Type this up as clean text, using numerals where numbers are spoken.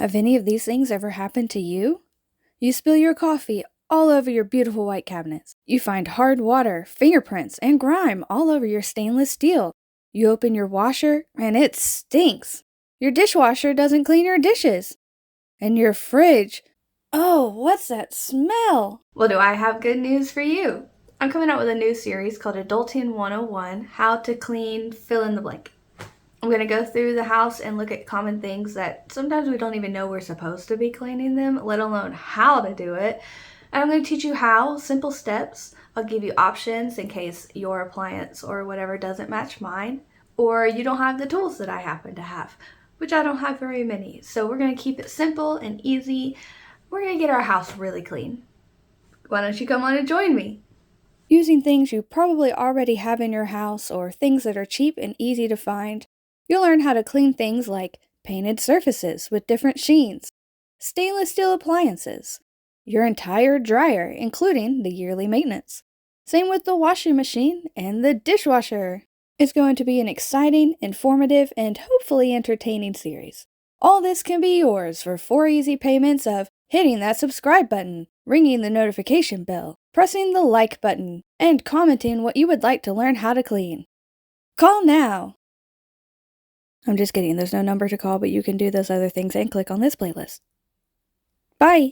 Have any of these things ever happened to you? You spill your coffee all over your beautiful white cabinets. You find hard water, fingerprints, and grime all over your stainless steel. You open your washer, and it stinks. Your dishwasher doesn't clean your dishes. And your fridge, oh, what's that smell? Well, do I have good news for you? I'm coming out with a new series called Adulting 101, How to Clean Fill in the Blank. I'm going to go through the house and look at common things that sometimes we don't even know we're supposed to be cleaning them, let alone how to do it. And I'm going to teach you how, simple steps. I'll give you options in case your appliance or whatever doesn't match mine, or you don't have the tools that I happen to have, which I don't have very many. So we're going to keep it simple and easy. We're going to get our house really clean. Why don't you come on and join me? Using things you probably already have in your house or things that are cheap and easy to find, you'll learn how to clean things like painted surfaces with different sheens, stainless steel appliances, your entire dryer, including the yearly maintenance. Same with the washing machine and the dishwasher. It's going to be an exciting, informative, and hopefully entertaining series. All this can be yours for 4 easy payments of hitting that subscribe button, ringing the notification bell, pressing the like button, and commenting what you would like to learn how to clean. Call now! I'm just kidding, there's no number to call, but you can do those other things and click on this playlist. Bye!